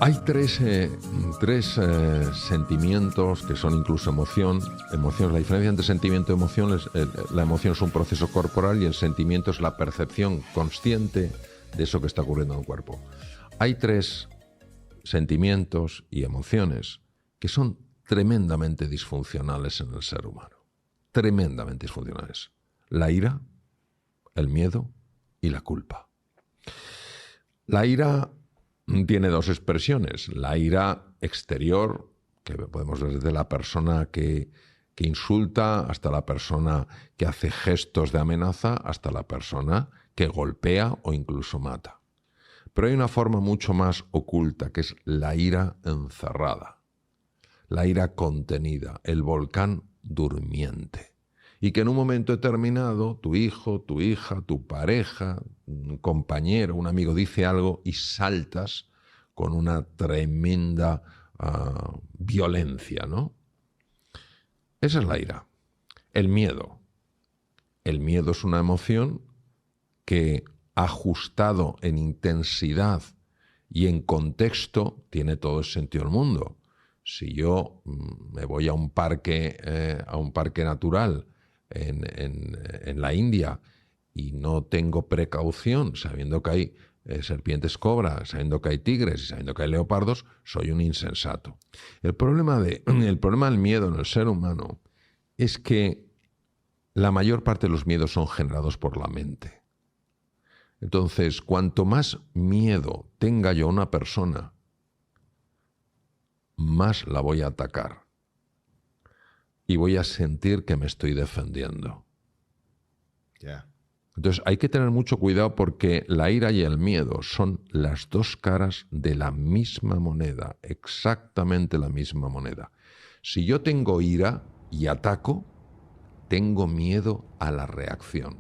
Hay tres sentimientos que son incluso emoción. La diferencia entre sentimiento y emoción es la emoción es un proceso corporal y el sentimiento es la percepción consciente de eso que está ocurriendo en el cuerpo. Hay tres sentimientos y emociones que son tremendamente disfuncionales en el ser humano. Tremendamente disfuncionales. La ira, el miedo y la culpa. La ira tiene dos expresiones. La ira exterior, que podemos ver desde la persona que insulta, hasta la persona que hace gestos de amenaza, hasta la persona que golpea o incluso mata. Pero hay una forma mucho más oculta, que es la ira encerrada, la ira contenida, el volcán durmiente. Y que en un momento determinado tu hijo, tu hija, tu pareja, un compañero, un amigo dice algo y saltas con una tremenda violencia, ¿no? Esa es la ira. El miedo. El miedo es una emoción que, ajustado en intensidad y en contexto, tiene todo el sentido del mundo. Si yo me voy a un parque natural en la India y no tengo precaución, sabiendo que hay serpientes cobra, sabiendo que hay tigres y sabiendo que hay leopardos, soy un insensato. El problema del miedo en el ser humano es que la mayor parte de los miedos son generados por la mente. Entonces, cuanto más miedo tenga yo a una persona, más la voy a atacar. Y voy a sentir que me estoy defendiendo. Yeah. Entonces, hay que tener mucho cuidado porque la ira y el miedo son las dos caras de la misma moneda, exactamente la misma moneda. Si yo tengo ira y ataco, tengo miedo a la reacción.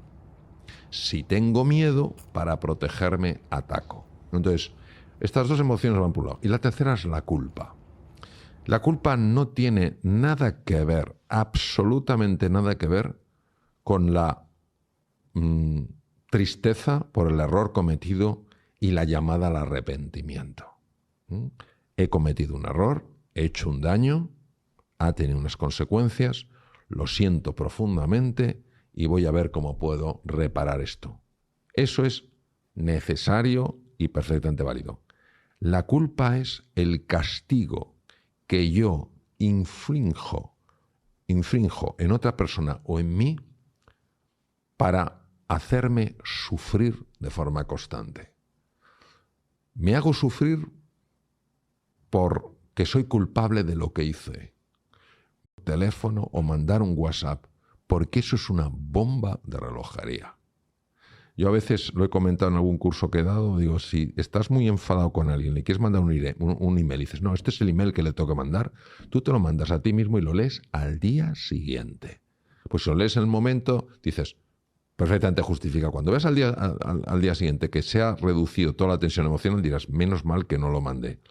Si tengo miedo, para protegerme, ataco. Entonces, estas dos emociones van por un lado. Y la tercera es la culpa. La culpa no tiene nada que ver, absolutamente nada que ver, con la tristeza por el error cometido y la llamada al arrepentimiento. He cometido un error, he hecho un daño, ha tenido unas consecuencias, lo siento profundamente y voy a ver cómo puedo reparar esto. Eso es necesario y perfectamente válido. La culpa es el castigo que yo infrinjo en otra persona o en mí para hacerme sufrir de forma constante. Me hago sufrir porque soy culpable de lo que hice. Teléfono o mandar un WhatsApp, porque eso es una bomba de relojería. Yo a veces lo he comentado en algún curso que he dado, digo, si estás muy enfadado con alguien, le quieres mandar un email y dices, no, este es el email que le toca mandar, tú te lo mandas a ti mismo y lo lees al día siguiente. Pues si lo lees en el momento, dices, perfectamente justifica. Cuando ves al día siguiente que se ha reducido toda la tensión emocional, dirás, menos mal que no lo mandé.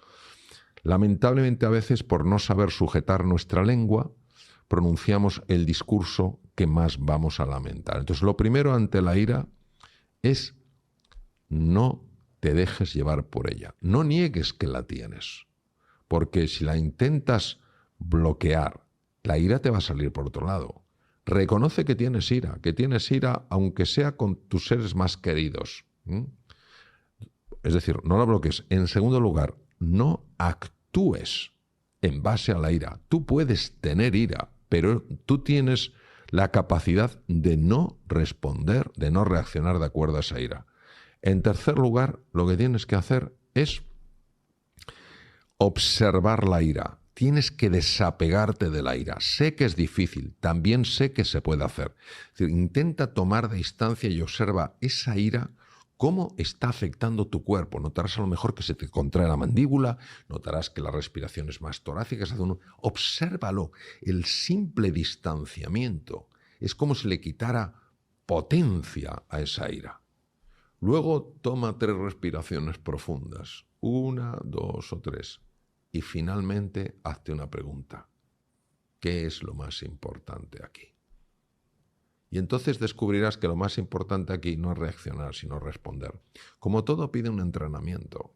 Lamentablemente a veces, por no saber sujetar nuestra lengua, pronunciamos el discurso que más vamos a lamentar. Entonces, lo primero ante la ira es no te dejes llevar por ella. No niegues que la tienes, porque si la intentas bloquear, la ira te va a salir por otro lado. Reconoce que tienes ira aunque sea con tus seres más queridos. Es decir, no la bloquees. En segundo lugar, no actúes en base a la ira. Tú puedes tener ira, pero tú tienes la capacidad de no responder, de no reaccionar de acuerdo a esa ira. En tercer lugar, lo que tienes que hacer es observar la ira. Tienes que desapegarte de la ira. Sé que es difícil, también sé que se puede hacer. Es decir, intenta tomar distancia y observa esa ira, cómo está afectando tu cuerpo. Notarás a lo mejor que se te contrae la mandíbula, notarás que la respiración es más torácica. Obsérvalo. El simple distanciamiento es como si le quitara potencia a esa ira. Luego toma 3 respiraciones profundas. 1, 2 o 3. Y finalmente hazte una pregunta. ¿Qué es lo más importante aquí? Y entonces descubrirás que lo más importante aquí no es reaccionar, sino responder. Como todo pide un entrenamiento,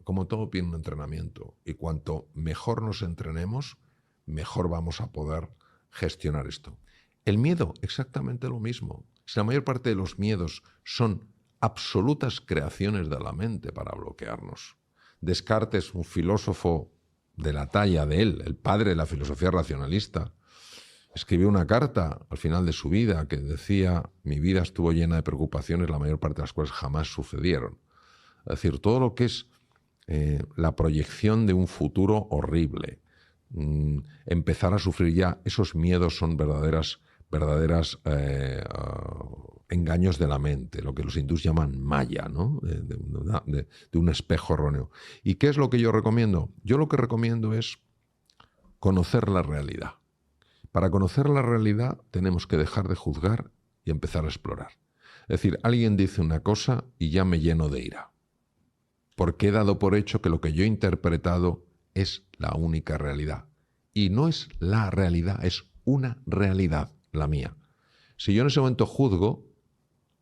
y cuanto mejor nos entrenemos, mejor vamos a poder gestionar esto. El miedo, exactamente lo mismo. Si la mayor parte de los miedos son absolutas creaciones de la mente para bloquearnos. Descartes, un filósofo de la talla de él, el padre de la filosofía racionalista, escribió una carta al final de su vida que decía: mi vida estuvo llena de preocupaciones, la mayor parte de las cuales jamás sucedieron. Es decir, todo lo que es la proyección de un futuro horrible, empezar a sufrir ya, esos miedos son verdaderas engaños de la mente, lo que los hindús llaman maya, ¿no? de un espejo erróneo. ¿Y qué es lo que yo recomiendo? Yo lo que recomiendo es conocer la realidad. Para conocer la realidad tenemos que dejar de juzgar y empezar a explorar. Es decir, alguien dice una cosa y ya me lleno de ira, porque he dado por hecho que lo que yo he interpretado es la única realidad. Y no es la realidad, es una realidad, la mía. Si yo en ese momento juzgo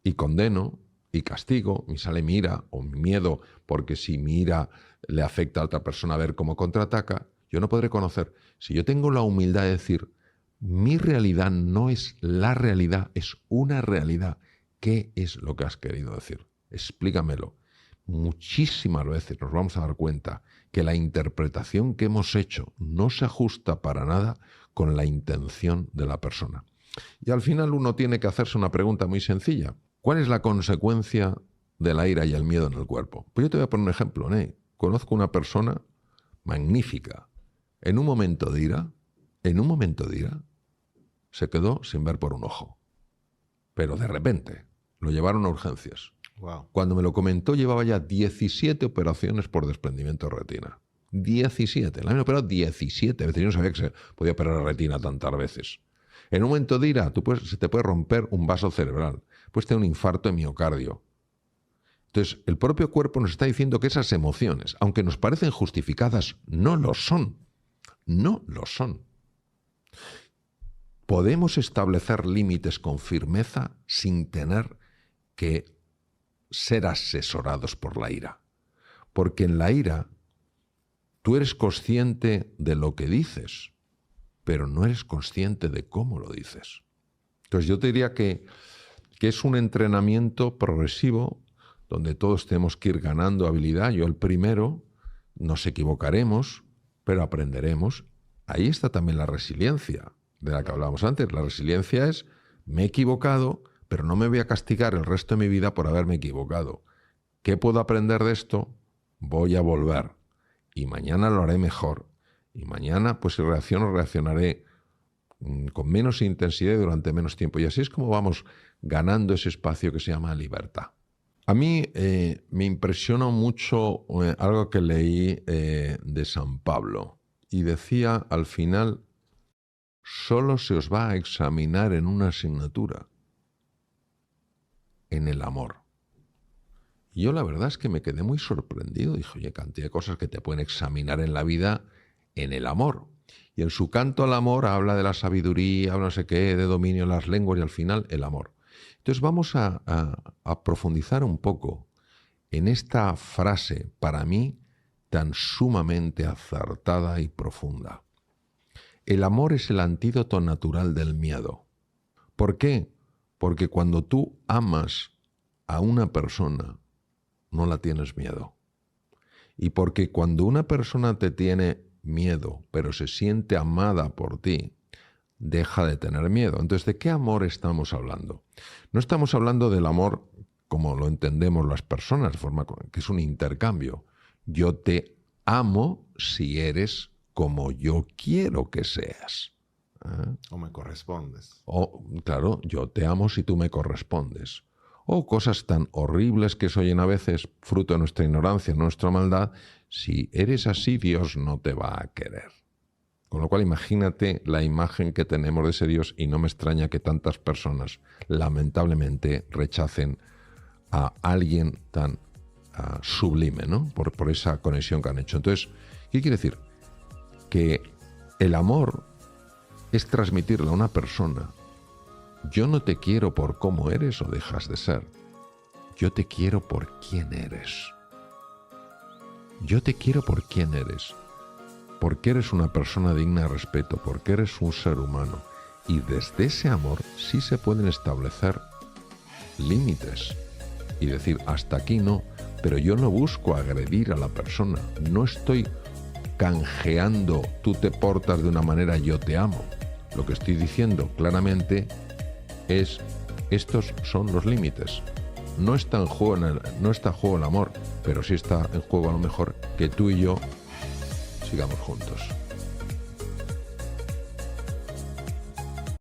y condeno y castigo, me sale mi ira o mi miedo, porque si mi ira le afecta a otra persona a ver cómo contraataca, yo no podré conocer. Si yo tengo la humildad de decir: mi realidad no es la realidad, es una realidad. ¿Qué es lo que has querido decir? Explícamelo. Muchísimas veces nos vamos a dar cuenta que la interpretación que hemos hecho no se ajusta para nada con la intención de la persona. Y al final uno tiene que hacerse una pregunta muy sencilla. ¿Cuál es la consecuencia de la ira y el miedo en el cuerpo? Pues yo te voy a poner un ejemplo, ¿no? Conozco una persona magnífica. En un momento de ira, se quedó sin ver por un ojo. Pero de repente lo llevaron a urgencias. Wow. Cuando me lo comentó, llevaba ya 17 operaciones por desprendimiento de retina. 17. La habían operado 17 veces. Yo no sabía que se podía operar la retina tantas veces. En un momento de ira, se te puede romper un vaso cerebral. Puedes tener un infarto de miocardio. Entonces, el propio cuerpo nos está diciendo que esas emociones, aunque nos parecen justificadas, no lo son. No lo son. Podemos establecer límites con firmeza sin tener que ser asesorados por la ira. Porque en la ira tú eres consciente de lo que dices, pero no eres consciente de cómo lo dices. Entonces yo te diría que es un entrenamiento progresivo donde todos tenemos que ir ganando habilidad. Yo el primero, nos equivocaremos, pero aprenderemos. Ahí está también la resiliencia de la que hablábamos antes. La resiliencia es: me he equivocado, pero no me voy a castigar el resto de mi vida por haberme equivocado. ¿Qué puedo aprender de esto? Voy a volver. Y mañana lo haré mejor. Y mañana, pues si reacciono, reaccionaré con menos intensidad y durante menos tiempo. Y así es como vamos ganando ese espacio que se llama libertad. A mí me impresionó mucho algo que leí de San Pablo. Y decía al final: solo se os va a examinar en una asignatura, en el amor. Y yo la verdad es que me quedé muy sorprendido. Dije: oye, cantidad de cosas que te pueden examinar en la vida en el amor. Y en su canto al amor habla de la sabiduría, habla no sé qué, de dominio de las lenguas, y al final el amor. Entonces vamos a profundizar un poco en esta frase, para mí, tan sumamente acertada y profunda. El amor es el antídoto natural del miedo. ¿Por qué? Porque cuando tú amas a una persona, no la tienes miedo. Y porque cuando una persona te tiene miedo, pero se siente amada por ti, deja de tener miedo. Entonces, ¿de qué amor estamos hablando? No estamos hablando del amor como lo entendemos las personas, de forma que es un intercambio. Yo te amo si eres como yo quiero que seas. ¿Eh? O me correspondes. O, claro, yo te amo si tú me correspondes. O cosas tan horribles que se oyen a veces, fruto de nuestra ignorancia, nuestra maldad: si eres así, Dios no te va a querer. Con lo cual, imagínate la imagen que tenemos de ese Dios, y no me extraña que tantas personas, lamentablemente, rechacen a alguien tan sublime, ¿no? Por esa conexión que han hecho. Entonces, ¿qué quiere decir? Que el amor es transmitirle a una persona Yo no te quiero por cómo eres o dejas de ser. Yo te quiero por quién eres. Yo te quiero por quién eres. Porque eres una persona digna de respeto, porque eres un ser humano. Y desde ese amor sí se pueden establecer límites. Y decir, hasta aquí no, pero yo no busco agredir a la persona. No estoy canjeando, tú te portas de una manera, yo te amo. Lo que estoy diciendo claramente es, estos son los límites. No está en juego no está en juego el amor, pero sí está en juego a lo mejor que tú y yo sigamos juntos.